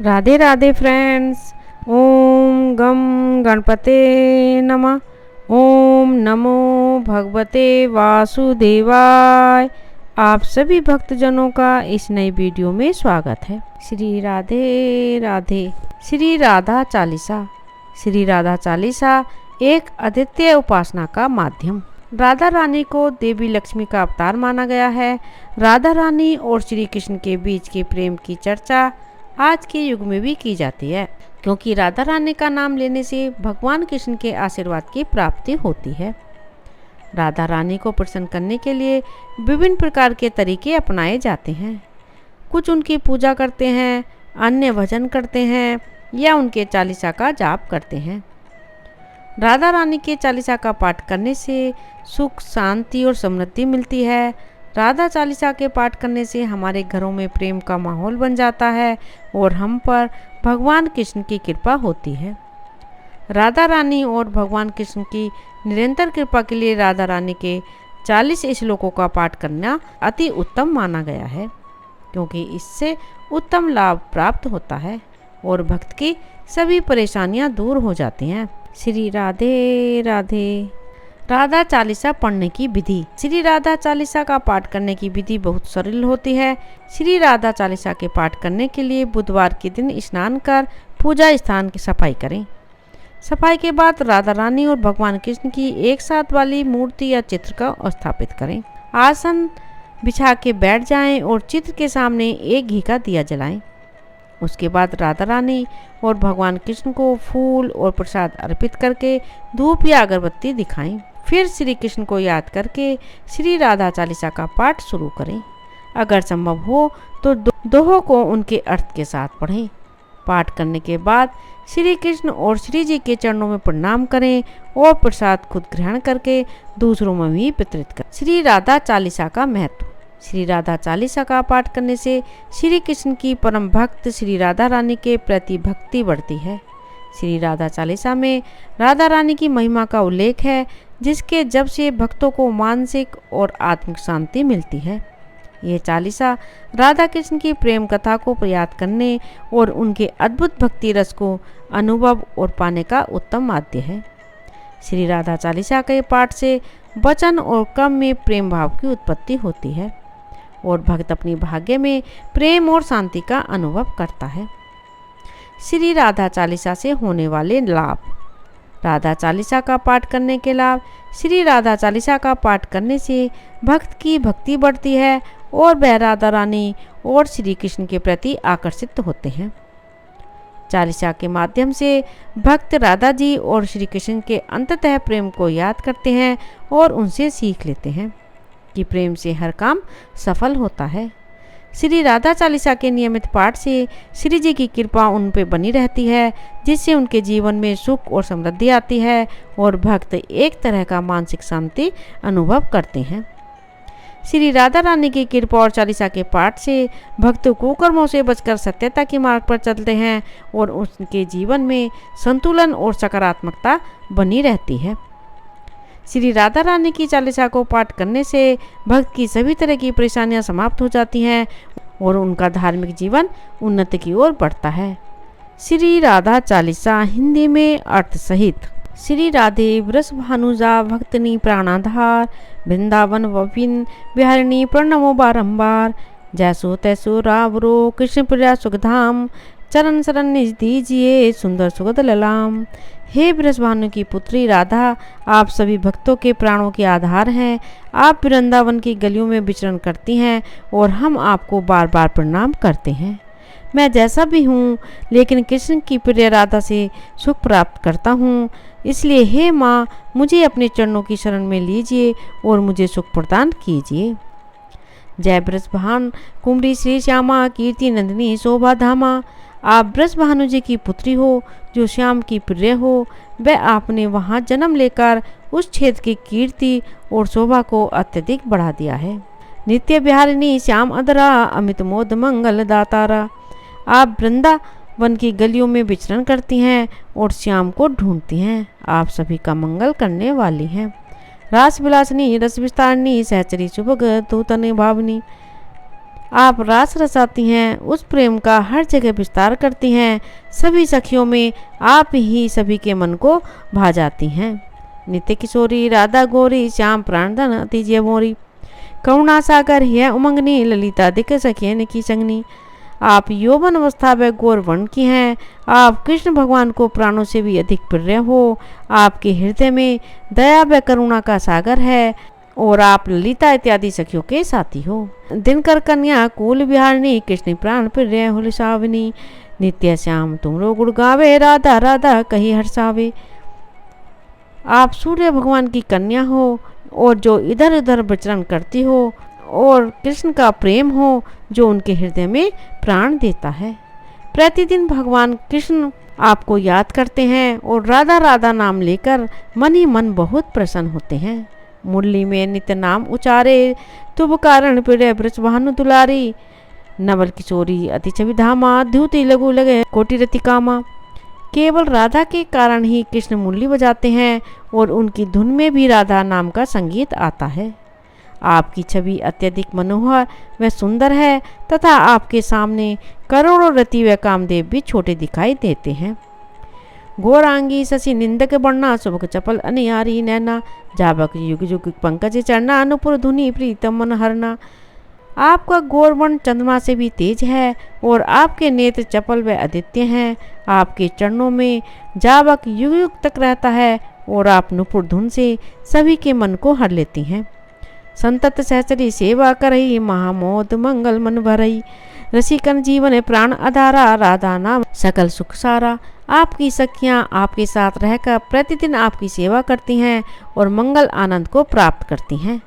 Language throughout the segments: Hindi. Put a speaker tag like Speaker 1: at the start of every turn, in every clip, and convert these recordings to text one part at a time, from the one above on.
Speaker 1: राधे राधे फ्रेंड्स। ओम गम गणपते नमः। ओम नमो भगवते वासुदेवाय। आप सभी भक्तजनों का इस नई वीडियो में स्वागत है। श्री राधे राधे। श्री राधा चालीसा। श्री राधा चालीसा एक अद्वितीय उपासना का माध्यम। राधा रानी को देवी लक्ष्मी का अवतार माना गया है। राधा रानी और श्री कृष्ण के बीच के प्रेम की चर्चा आज के युग में भी की जाती है, क्योंकि राधा रानी का नाम लेने से भगवान कृष्ण के आशीर्वाद की प्राप्ति होती है। राधा रानी को प्रसन्न करने के लिए विभिन्न प्रकार के तरीके अपनाए जाते हैं। कुछ उनकी पूजा करते हैं, अन्य भजन करते हैं या उनके चालीसा का जाप करते हैं। राधा रानी के चालीसा का पाठ करने से सुख, शांति और समृद्धि मिलती है। राधा चालीसा के पाठ करने से हमारे घरों में प्रेम का माहौल बन जाता है और हम पर भगवान कृष्ण की कृपा होती है। राधा रानी और भगवान कृष्ण की निरंतर कृपा के लिए राधा रानी के 40 श्लोकों का पाठ करना अति उत्तम माना गया है, क्योंकि इससे उत्तम लाभ प्राप्त होता है और भक्त की सभी परेशानियां दूर हो जाती हैं। श्री राधे राधे। राधा चालीसा पढ़ने की विधि। श्री राधा चालीसा का पाठ करने की विधि बहुत सरल होती है। श्री राधा चालीसा के पाठ करने के लिए बुधवार के दिन स्नान कर पूजा स्थान की सफाई करें। सफाई के बाद राधा रानी और भगवान कृष्ण की एक साथ वाली मूर्ति या चित्र का स्थापित करें। आसन बिछा के बैठ जाएं और चित्र के सामने एक घी का दिया जलाएं। उसके बाद राधा रानी और भगवान कृष्ण को फूल और प्रसाद अर्पित करके धूप या अगरबत्ती दिखाएं। फिर श्री कृष्ण को याद करके श्री राधा चालीसा का पाठ शुरू करें। अगर संभव हो तो दोहों को उनके अर्थ के साथ पढ़ें। पाठ करने के बाद श्री कृष्ण और श्री जी के चरणों में प्रणाम करें और प्रसाद खुद ग्रहण करके दूसरों में भी वितरित करें। श्री राधा चालीसा का महत्व। श्री राधा चालीसा का पाठ करने से श्री कृष्ण की परम भक्त श्री राधा रानी के प्रति भक्ति बढ़ती है। श्री राधा चालीसा में राधा रानी की महिमा का उल्लेख है, जिसके जप से भक्तों को मानसिक और आत्मिक शांति मिलती है। यह चालीसा राधा कृष्ण की प्रेम कथा को याद करने और उनके अद्भुत भक्ति रस को अनुभव और पाने का उत्तम माध्यम है। श्री राधा चालीसा के पाठ से वचन और कर्म में प्रेम भाव की उत्पत्ति होती है और भक्त अपनी भाग्य में प्रेम और शांति का अनुभव करता है। श्री राधा चालीसा से होने वाले लाभ। राधा चालीसा का पाठ करने के लाभ। श्री राधा चालीसा का पाठ करने से भक्त की भक्ति बढ़ती है और वह राधा रानी और श्री कृष्ण के प्रति आकर्षित होते हैं। चालीसा के माध्यम से भक्त राधा जी और श्री कृष्ण के अंततः प्रेम को याद करते हैं और उनसे सीख लेते हैं कि प्रेम से हर काम सफल होता है। श्री राधा चालीसा के नियमित पाठ से श्री जी की कृपा उन पर बनी रहती है, जिससे उनके जीवन में सुख और समृद्धि आती है और भक्त एक तरह का मानसिक शांति अनुभव करते हैं। श्री राधा रानी की कृपा और चालीसा के पाठ से भक्त कुकर्मों से बचकर सत्यता के मार्ग पर चलते हैं और उनके जीवन में संतुलन और सकारात्मकता बनी रहती है। श्री राधा रानी की चालीसा को पाठ करने से भक्त की सभी तरह की परेशानियां समाप्त हो जाती हैं और उनका धार्मिक जीवन उन्नति की ओर बढ़ता है। श्री राधा चालीसा हिंदी में अर्थ सहित। श्री राधे वृष भानुजा भक्तनी प्राणाधार, वृंदावन वपिन बिहारिणी प्रणमो बारंबार, जैसो तैसो रावरो कृष्ण प्रिया सुखधाम, चरण शरण निज दीजिए सुंदर सुगत ललाम। हे वृषभानु की पुत्री राधा, आप सभी भक्तों के प्राणों के आधार हैं। आप वृंदावन की गलियों में विचरण करती हैं और हम आपको बार बार प्रणाम करते हैं। मैं जैसा भी हूँ, लेकिन कृष्ण की प्रिय राधा से सुख प्राप्त करता हूँ। इसलिए हे माँ, मुझे अपने चरणों की शरण में लीजिए और मुझे सुख प्रदान कीजिए। जय वृषभान कुमरी श्री श्यामा कीर्ति नंदिनी शोभा धामा। आप वृषभानु जी की पुत्री हो, जो श्याम की प्रिय हो। वह आपने वहाँ जन्म लेकर उस क्षेत्र की कीर्ति और शोभा को अत्यधिक बढ़ा दिया है। नित्य बिहारिणी श्याम अधरा, अमित मोद मंगल दातारा। आप वृंदावन की गलियों में विचरण करती हैं और श्याम को ढूंढती हैं। आप सभी का मंगल करने वाली हैं। रास विलासनी रस विस्तारणी सहचरी सुभग तूतने भावनी। आप रास रचाती हैं, उस प्रेम का हर जगह विस्तार करती हैं। सभी सखियों में आप ही सभी के मन को भा जाती हैं। नित्य किशोरी राधा गोरी श्याम प्राणधन अति जय मोरी। करुणा सागर है उमंगनी ललिता दिक सखियन की संगनी। आप यौवन अवस्था व गौर वर्ण की हैं। आप कृष्ण भगवान को प्राणों से भी अधिक प्रिय हो। आपके हृदय में दया व करुणा का सागर है और आप ललिता इत्यादि सखियों के साथी हो। दिनकर कन्या कुल विहारिणी कृष्ण प्राण प्रिय हुलसाविनी। नित्य श्याम तुमरो गुण गावे राधा राधा कही हर्षावे। आप सूर्य भगवान की कन्या हो और जो इधर उधर विचरण करती हो और कृष्ण का प्रेम हो जो उनके हृदय में प्राण देता है। प्रतिदिन भगवान कृष्ण आपको याद करते हैं और राधा राधा नाम लेकर मन ही मन बहुत प्रसन्न होते हैं। मुरली में नित्य नाम उचारे तुब कारण प्रिय ब्रज भानु दुलारी। नवल किशोरी अति छवि धामा द्युति लघु लगे कोटि रति कामा। केवल राधा के कारण ही कृष्ण मुरली बजाते हैं और उनकी धुन में भी राधा नाम का संगीत आता है। आपकी छवि अत्यधिक मनोहर व सुंदर है तथा आपके सामने करोड़ों रति व कामदेव भी छोटे दिखाई देते हैं। गौरांगी शशि निंदक बढ़ना सुबक चपल अनियारी नैना। जाबक युग युग पंकज चढ़ना अनुपुर धुनि प्रीतम मन हरना। आपका गौरवर्ण चंद्रमा से भी तेज है और आपके नेत्र चपल व आदित्य हैं। आपके चरणों में जाबक युग युग तक रहता है और आप नुपुर धुन से सभी के मन को हर लेती हैं। संतत सहचरी सेवा करई महामोद मंगल मन भरई। रसिकन जीवन प्राण आधारा राधा नाम सकल सुख सारा। आपकी सखियाँ आपके साथ रहकर प्रतिदिन आपकी सेवा करती हैं और मंगल आनंद को प्राप्त करती हैं।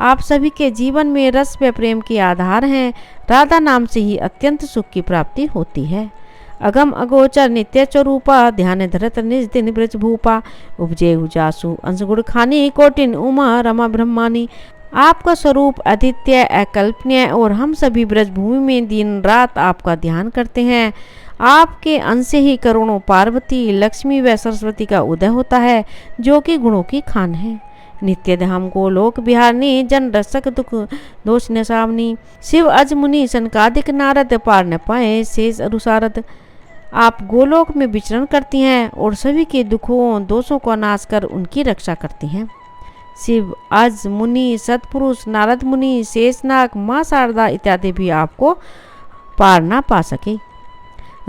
Speaker 1: आप सभी के जीवन में रस व प्रेम के आधार हैं। राधा नाम से ही अत्यंत सुख की प्राप्ति होती है। अगम अगोचर नित्य स्वरूपा ध्यान धरत निज दिन ब्रज भूपा। उपजे उजासु अंशगुण खानी कोटिन उमा रमा ब्रह्मानी। आपका स्वरूप आदित्य अकल्पनीय और हम सभी ब्रजभूमि में दिन रात आपका ध्यान करते हैं। आपके अंश से ही करोड़ों पार्वती लक्ष्मी व सरस्वती का उदय होता है जो कि गुणों की खान है। नित्य धाम को लोक बिहारनी जन रसक दुख दोष न सावनी। शिव अज मुनि सनकादिक नारद पार न पाए शेष अनुसारद। आप गोलोक में विचरण करती हैं और सभी के दुखों दोषों का नाश कर उनकी रक्षा करती हैं। शिव अज मुनि सतपुरुष नारद मुनि शेषनाग माँ शारदा इत्यादि भी आपको पार ना पा सके।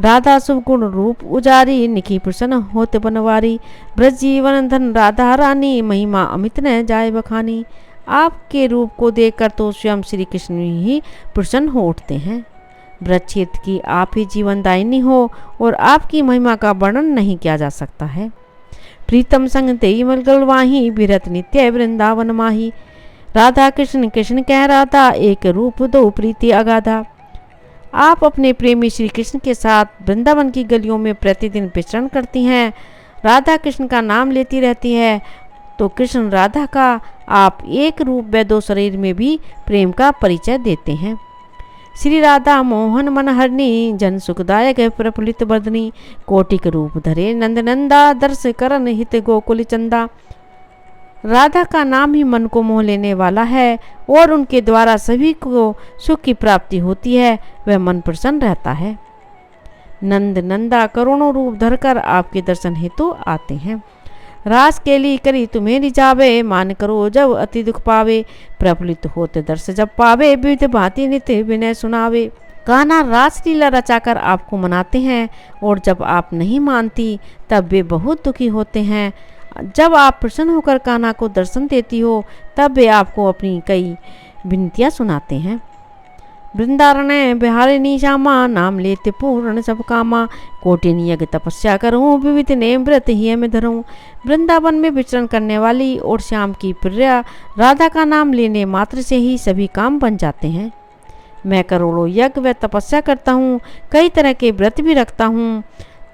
Speaker 1: राधा शुभ गुण रूप उजारी निखी प्रसन्न होते बनवारी। ब्रज जीवन धन राधा रानी महिमा अमित न जाए बखानी। आपके रूप को देखकर तो स्वयं श्री कृष्ण ही प्रसन्न हो उठते हैं। ब्रज क्षेत्र की आप ही जीवनदायिनी हो और आपकी महिमा का वर्णन नहीं किया जा सकता है। प्रीतम संग तेई मलगलवाही विरत नित्य वृंदावन माही। राधा कृष्ण कृष्ण कह राधा एक रूप दो प्रीति अगाधा। आप अपने प्रेमी श्री कृष्ण के साथ वृंदावन की गलियों में प्रतिदिन विचरण करती हैं। राधा कृष्ण का नाम लेती रहती है तो कृष्ण राधा का आप एक रूप व दो शरीर में भी प्रेम का परिचय देते हैं। श्री राधा मोहन मनहरणी जन सुखदायक प्रफुल्लित बदनी। कोटिक रूप धरे नंद नंदा दर्श करन हित गोकुल चंदा। राधा का नाम ही मन को मोह लेने वाला है और उनके द्वारा सभी को सुख की प्राप्ति होती है। वह मन प्रसन्न रहता है। नंद नंदा करोड़ों रूप धरकर आपके दर्शन हेतु आते हैं। रास केली करी तुम्हें रिजावे मान करो जब अति दुख पावे। प्रफुल्लित होते दर्श जब पावे विविध भांति नित्य विनय सुनावे। कान्हा रास लीला रचाकर आपको मनाते हैं और जब आप नहीं मानती तब वे बहुत दुखी होते हैं। जब आप प्रसन्न होकर कान्हा को दर्शन देती हो तब वे आपको अपनी कई विनतियाँ सुनाते हैं। वृंदारण्य बिहारिणी श्यामा नाम लेते पूर्ण सब कामा। कोटिन यज्ञ तपस्या करूँ विविध नेम व्रत ही में धरूँ। वृंदावन में विचरण करने वाली और श्याम की प्रिया राधा का नाम लेने मात्र से ही सभी काम बन जाते हैं। मैं करोड़ों यज्ञ व तपस्या करता हूँ, कई तरह के व्रत भी रखता हूँ,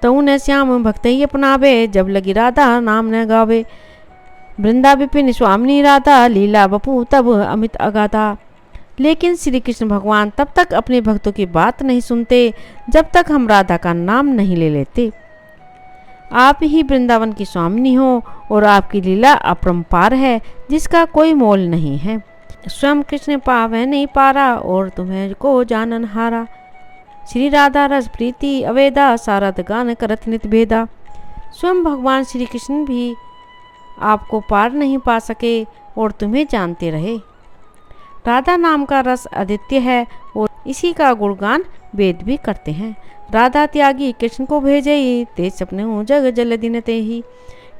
Speaker 1: तो न श्याम भक्त ही अपनावे जब लगी राधा नाम न गावे। वृंदा विपिन स्वामिनी राधा लीला बपू तब अमित अगाधा। लेकिन श्री कृष्ण भगवान तब तक अपने भक्तों की बात नहीं सुनते जब तक हम राधा का नाम नहीं ले लेते। आप ही वृंदावन की स्वामिनी हो और आपकी लीला अपरंपार है जिसका कोई मोल नहीं है। स्वयं कृष्ण पावे नहीं पारा और तुम्हें को जानन हारा। श्री राधा रस प्रीति अवेदा सारद गान करत नित भेदा। स्वयं भगवान श्री कृष्ण भी आपको पार नहीं पा सके और तुम्हें जानते रहे। राधा नाम का रस अद्वितीय है और इसी का गुणगान वेद भी करते हैं। राधा त्यागी कृष्ण को भेजे ते सपने हूँ जग जल दिन ते ही।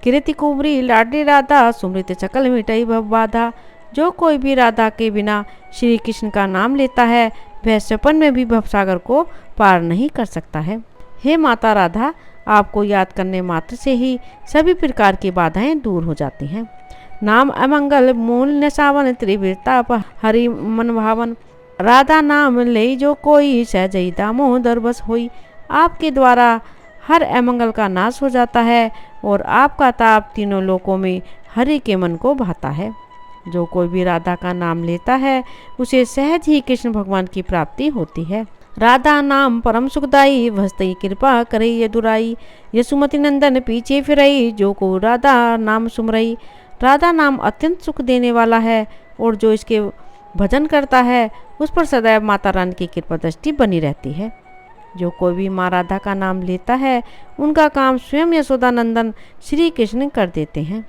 Speaker 1: कीर्ति कुंवरी लाडली राधा सुमृत सकल मिटई भव बाधा। जो कोई भी राधा के बिना श्री कृष्ण का नाम लेता है वह सपन में भी भवसागर को पार नहीं कर सकता है। हे माता राधा, आपको याद करने मात्र से ही सभी प्रकार की बाधाएं दूर हो जाती हैं। नाम अमंगल मूल नसावन त्रिवृताप हरि मन भावन। राधा नाम ले जो कोई सहजई दामोदर बस होई। आपके द्वारा हर अमंगल का नाश हो जाता है और आपका ताप तीनों लोकों में हरि के मन को भाता है। जो कोई भी राधा का नाम लेता है उसे सहज ही कृष्ण भगवान की प्राप्ति होती है। राधा नाम परम सुखदाई भस्तई कृपा करे यदुराई। यशुमति नंदन पीछे फिरई जो को राधा नाम सुमरई। राधा नाम अत्यंत सुख देने वाला है और जो इसके भजन करता है उस पर सदैव माता रानी की कृपा दृष्टि बनी रहती है। जो कोई भी माँ राधा का नाम लेता है उनका काम स्वयं यशोदा नंदन श्री कृष्ण कर देते हैं।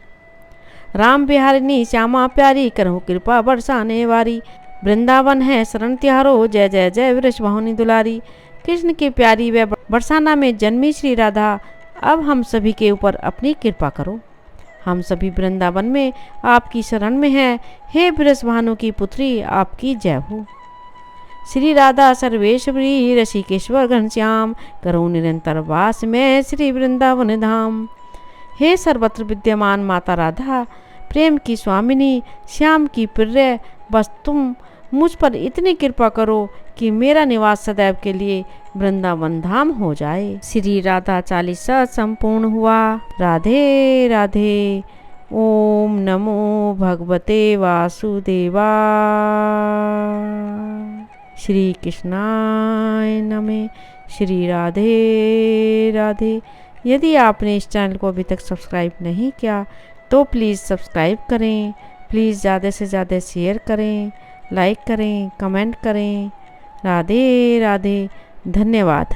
Speaker 1: राम बिहारिनी श्यामा प्यारी करहु कृपा बरसाने वारी। वृंदावन है शरण तिहारो जय जय जय वृषभावनी दुलारी। कृष्ण की प्यारी व बरसाना में जन्मी श्री राधा, अब हम सभी के ऊपर अपनी कृपा करो। हम सभी वृंदावन में आपकी शरण में हैं। हे वृषभानु की पुत्री, आपकी जय हो। श्री राधा सर्वेश्वरी ऋषिकेश्वर घनश्याम करो निरंतर वास में श्री वृंदावन धाम। हे सर्वत्र विद्यमान माता राधा, प्रेम की स्वामिनी, श्याम की प्रिय, बस तुम मुझ पर इतनी कृपा करो कि मेरा निवास सदैव के लिए वृंदावन धाम हो जाए। श्री राधा चालीसा संपूर्ण हुआ। राधे राधे। ओम नमो भगवते वासुदेवाय। श्री कृष्णाय नमः। श्री राधे राधे। यदि आपने इस चैनल को अभी तक सब्सक्राइब नहीं किया तो प्लीज़ सब्सक्राइब करें। प्लीज़ ज़्यादा से ज़्यादा शेयर करें, लाइक करें, कमेंट करें। राधे राधे। धन्यवाद।